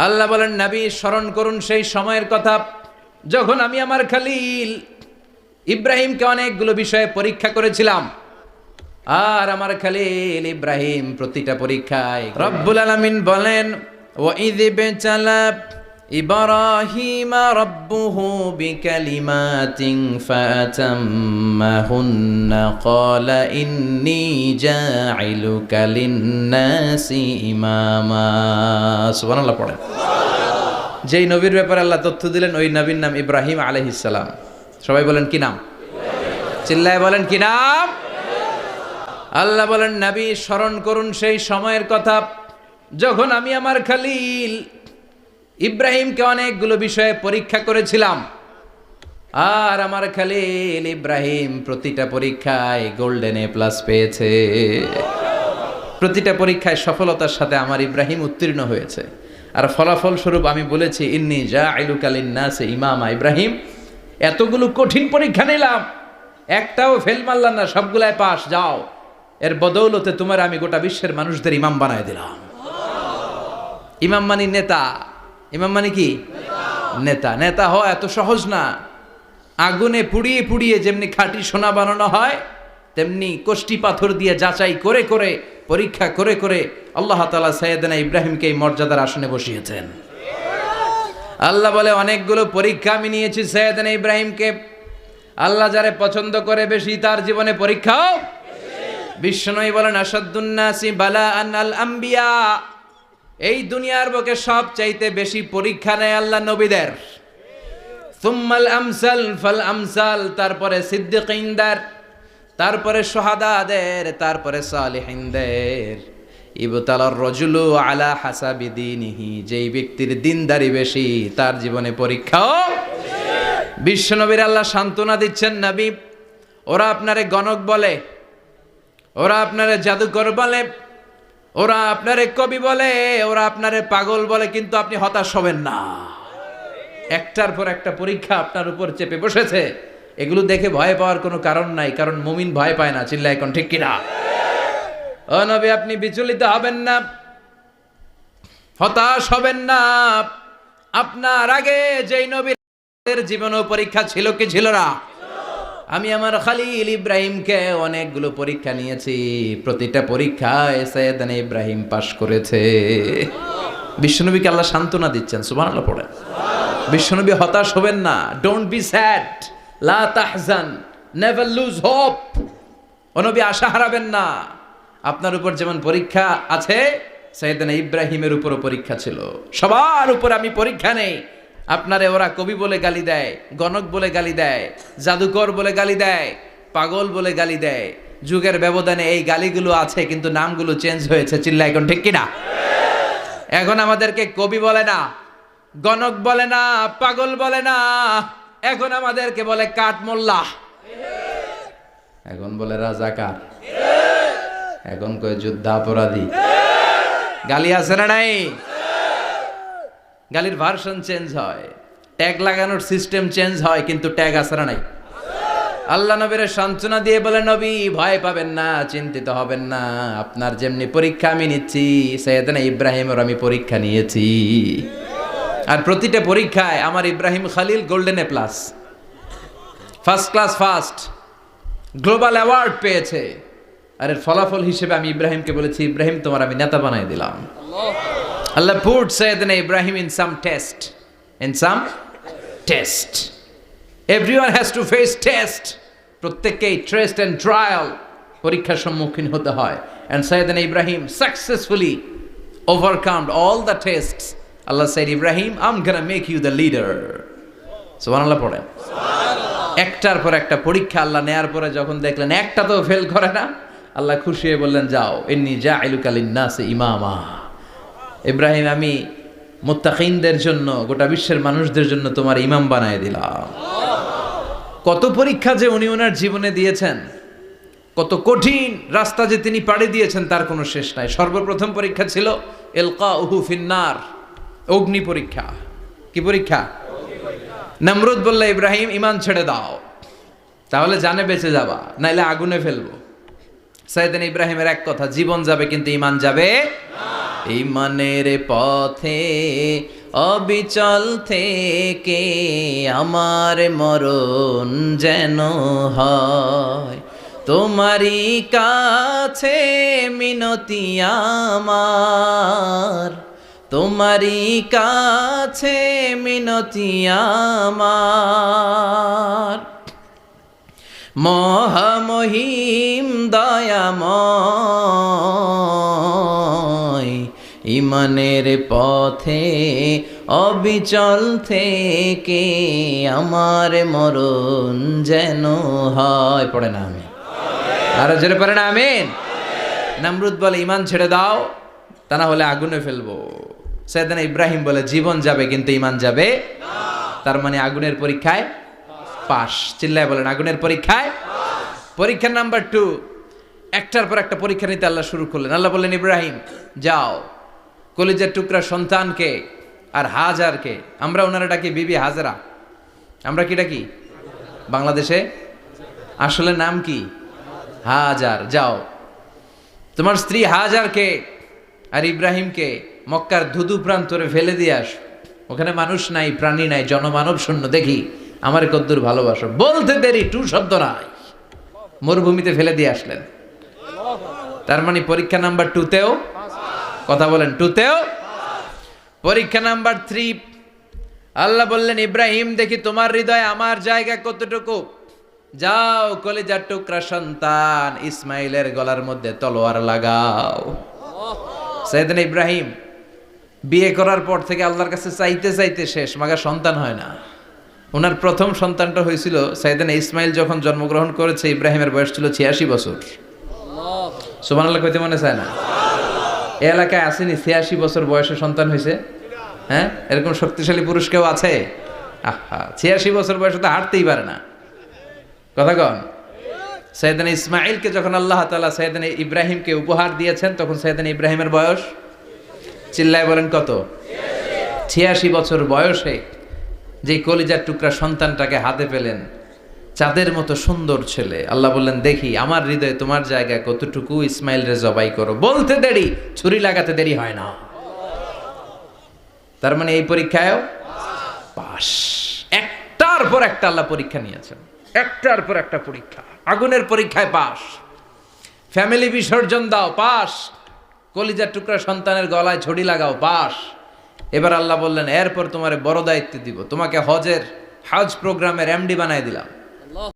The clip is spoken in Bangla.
আল্লাহ বলেন, নবী স্মরণ করুন সেই সময়ের কথা যখন আমি আমার খলিল ইব্রাহিমকে অনেকগুলো বিষয়ে পরীক্ষা করেছিলাম। আর আমার খলিল ইব্রাহিম প্রতিটা পরীক্ষায় রব্বুল আলামিন বলেন, ওয়াইয ইবতালা ইব্রাহিমা রাব্বুহু বিকালিমাতিন ফাতাম্মাহুন্না ক্বালা ইন্নী জাইলুকা লিন-নাসি ইমামা। সুবহানাল্লাহ পড়েন। যেই নবীর ব্যাপারে আল্লাহ তথ্য দিলেন ওই নবীর নাম ইব্রাহিম আলাইহিস সালাম। সবাই বলেন কি নাম? চিল্লায় বলেন কি নাম? আল্লাহ বলেন, নবী স্মরণ করুন সেই সময়ের কথা যখন আমি আমার খলিল ইব্রাহিমকে অনেকগুলো বিষয়ে পরীক্ষা করেছিলাম। আর আমার খলিল ইব্রাহিম প্রতিটা পরীক্ষায় গোল্ডেন এ প্লাস পেয়েছে। প্রতিটা পরীক্ষায় সফলতার সাথে আমার ইব্রাহিম উত্তীর্ণ হয়েছে। আর ফলাফল স্বরূপ আমি বলেছি, ইন্নী জাইলুকা লিন-নাসি ইমামা। ইব্রাহিম, এতগুলো কঠিন পরীক্ষা নিলাম, একটাও ফেল মারলাম না, সবগুলাই পাস। যাও, এর বদৌলতে তোমার আমি গোটা বিশ্বের মানুষদের ইমাম বানায় দিলাম। ইমাম মানে নেতা। ইমাম মানে কি? নেতা। নেতা হওয়া এত সহজ না। আগুনে পুড়িয়ে পুড়িয়ে যেমনি খাঁটি সোনা বানানো হয়, তেমনি কষ্টি পাথর দিয়ে যাচাই করে করে পরীক্ষা করে করে আল্লাহ তাআলা সাইয়েদনা ইব্রাহিমকে এই মর্যাদার আসনে বসিয়েছেন। আল্লাহ বলে, অনেকগুলো পরীক্ষা আমি নিয়েছি সাইয়েদনা ইব্রাহিমকে। আল্লাহ যারে পছন্দ করে বেশি তার জীবনে পরীক্ষাও। বিশ্বনবী বলেন, আসাদ্দুন নাসি বালাআন আল আম্বিয়া। এই দুনিয়ার বুকে সবচাইতে বেশি পরীক্ষা নেয় আল্লাহ নবীদের। সুম্মাল আমসাল ফাল আমসাল, তারপরে সিদ্দিকিনদের, তারপরে শুহাদাদের, তারপরে সালিহিনদের। ইবতালার রাজুলু আলা হাসাবি দীনিহি, যেই ব্যক্তির দিনদারি বেশি তার জীবনে পরীক্ষাও। বিশ্বনবীর আল্লাহ সান্ত্বনা দিচ্ছেন, নবী ওরা আপনারে গণক বলে, ওরা আপনারে জাদুকর বলে, ওরা আপনারে কবি বলে, ওরা আপনারে পাগল বলে, কিন্তু আপনি হতাশ হবেন না। একটার পর একটা পরীক্ষা আপনার উপর চেপে বসেছে। এগুলো দেখে ভয় পাওয়ার কোনো কারণ নাই, কারণ মুমিন ভয় পায় না। চিল্লায় এখন ঠিক কিনা? ও নবী, আপনি বিচলিত হবেন না, হতাশ হবেন না। আপনার আগে যেই নবীর জীবন পরীক্ষা ছিল কি ছিল না? আমি আমার খলিল ইব্রাহিমকে অনেকগুলো পরীক্ষা নিয়েছি, প্রতিটা পরীক্ষায় সাইয়েদনা ইব্রাহিম পাশ করেছে। বিশ্বনবীকে আল্লাহ সান্ত্বনা দিচ্ছেন। সুবহানাল্লাহ পড়েন। বিশ্বনবী হতাশ হবেন না। ডোন্ট বি স্যাড, লা তাহজান, নেভার লুজ হোপ। ও নবী, আশা হারাবেন না। আপনার উপর যেমন পরীক্ষা আছে, সাইয়েদনা ইব্রাহিমের উপরও পরীক্ষা ছিল। সবার উপর আমি পরীক্ষা নেই। আপনারে ওরা কবি বলে গালি দেয়, গণক বলে গালি দেয়, জাদুকর বলে গালি দেয়, পাগল বলে গালি দেয়। যুগের ব্যবধানে এই গালিগুলো আছে, কিন্তু নামগুলো চেঞ্জ হয়েছে। চিল্লা এখন ঠিক কিনা? এখন আমাদেরকে কবি বলে না, গণক বলে না, পাগল বলে না, এখন আমাদেরকে বলে কাঠ মোল্লা, এখন বলে রাজাকার, এখন কয় যুদ্ধাপরাধী। গালি আছে না নাই? গালির ভার্সন চেঞ্জ হয়, ট্যাগ লাগানোর সিস্টেম চেঞ্জ হয়, কিন্তু ট্যাগ আছে না নাই? আল্লাহ নবীর সান্ত্বনা দিয়ে বলে, নবী ভয় পাবেন না, চিন্তিত হবেন না। আপনার যেমনি পরীক্ষা আমি নিচ্ছি, সাইয়েদনা ইব্রাহিমের আমি পরীক্ষা নিয়েছি। আর প্রতিটা পরীক্ষায় আমার Ibrahim Khalil golden A plus, first class first, global award পেয়েছে। আর এর ফলাফল হিসেবে আমি ইব্রাহিমকে বলেছি, ইব্রাহিম তোমার আমি নেতা বানাই দিলাম। Allah put Sayyidina Ibrahim in some test. In some test. Everyone has to face test. প্রত্যেককেই test and trial, পরীক্ষার সম্মুখীন হতে হয়। And Sayyidina Ibrahim successfully overcome all the tests. Allah said, Ibrahim, I'm gonna make you the leader. সুবহানাল্লাহ পড়েন। একটার পর একটা পরীক্ষা আল্লাহ নেয়ার পরে যখন দেখলেন একটা তো ফেল করে না, আল্লাহ খুশি হয়ে বললেন, যাও, ইন্নী জাইলুকা লিন-নাসি ইমামা। ইব্রাহিম, আমি মুত্তাকিনদের জন্য, গোটা বিশ্বের মানুষদের জন্য তোমার ইমাম বানায় দিলাম। কত পরীক্ষা যে উনি ওনার জীবনে দিয়েছেন, কত কঠিন রাস্তা যে তিনি পাড়ি দিয়েছেন তার কোনো শেষ নাই। সর্বপ্রথম পরীক্ষা ছিল ইলকাউহু ফিন্নার, অগ্নি পরীক্ষা। কি পরীক্ষা? নমরুদ বলল, ইব্রাহিম ঈমান ছেড়ে দাও, তাহলে জানে বেঁচে যাবা, নাইলে আগুনে ফেলবো। সাইয়েদনা ইব্রাহিমের এক কথা, জীবন যাবে কিন্তু ঈমান যাবে না। ইমানের পথে অবিচল থেকে আমার মরণ যেন হয় তোমারই কাছে মিনতি আমার, তোমারই কাছে মিনতি আমার। মহামহিম দয়াময় ইমানের পথে অবিচল থেকে আমার মরণ যেন হয়। পড়ে না আমি আরো জোরে পড়ে না আমিন। নমরুদ বলে ইমান ছেড়ে দাও, তা না হলে আগুনে ফেলবো। সাইয়েদনা ইব্রাহিম বলে জীবন যাবে কিন্তু ইমান যাবে না। তার মানে আগুনের পরীক্ষায় পাস। চিল্লায় বলেন আগুনের পরীক্ষায়। পরীক্ষা নাম্বার 2, একটার পর একটা পরীক্ষা নিতে আল্লাহ শুরু করলেন। আল্লাহ বললেন ইব্রাহিম যাও, কলিজার টুকরা সন্তানকে আর হাজারকে, আমরা ওনারা ডাকি বিবি হাজরা, আমরা কি ডাকি বাংলাদেশে, আসলে নাম কি হাজার, যাও তোমার স্ত্রী হাজারকে আর ইব্রাহিমকে মক্কার ধুধু প্রান্তরে ফেলে দিয়ে আস। ওখানে মানুষ নাই, প্রাণী নাই, জনমানব শূন্য, দেখি আমার কদ্দুর ভালোবাসো। বলতে দেরি, টু শব্দ নাই, মরুভূমিতে ফেলে দিয়ে আসলেন। তার মানে পরীক্ষা নাম্বার 2তেও, কথা বলেন 2তেও। পরীক্ষা নাম্বার 3, আল্লাহ বললেন ইব্রাহিম দেখি তোমার হৃদয়ে আমার জায়গা কতটুকু, যাও কলিজার টুকরা সন্তান ইসমাইলের গলার মধ্যে তলোয়ার লাগাও। সাইয়েদনা ইব্রাহিম বিয়ে করার পর থেকে আল্লাহর কাছে চাইতে চাইতে শেষ, মাগা সন্তান হয় না। ওনার প্রথম সন্তানটা হয়েছিল সাইয়েদনা ইসমাইল যখন জন্মগ্রহণ করেছে, ইব্রাহিমের বয়স ছিল 86 বছর। সুবহানাল্লাহ কইতে মনে চায় না? এই এলাকায় আসেনি 86 বছর বয়সে সন্তান হয়েছে? হ্যাঁ, এরকম শক্তিশালী পুরুষ কেউ আছে? আহা, 86 বছর বয়সে তো হাঁটতেই পারে না। কথা কন। সাইয়েদনা ইসমাইলকে যখন আল্লাহ তাআলা সাইয়েদনা ইব্রাহিমকে উপহার দিয়েছেন, তখন সাইয়েদনা ইব্রাহিমের বয়স, চিল্লায় বলেন কত? 86 বছর বয়সে যে কলিজার টুকরা সন্তানটাকে হাতে পেলেন, চাঁদের মতো সুন্দর ছেলে। আল্লাহ বললেন দেখি আমার হৃদয়ে তোমার জায়গা কতটুকু, ইসমাইল রে জবাই করো। বলতে দেরি, ছুরি লাগাতে দেরি হয় না। তার মানে এই পরীক্ষায়ও পাস। একটার পর একটা আল্লাহ পরীক্ষা নিয়েছেন, একটার পর একটা পরীক্ষা। আগুনের পরীক্ষায় পাস, ফ্যামিলি বিসর্জন দাও পাস, কলিজার টুকরা সন্তানের গলায় ছড়ি লাগাও পাস। এবার আল্লাহ বললেন এরপর তোমারে বড় দায়িত্ব দিব, তোমাকে হজ প্রোগ্রামের এমডি বানাই দিলাম।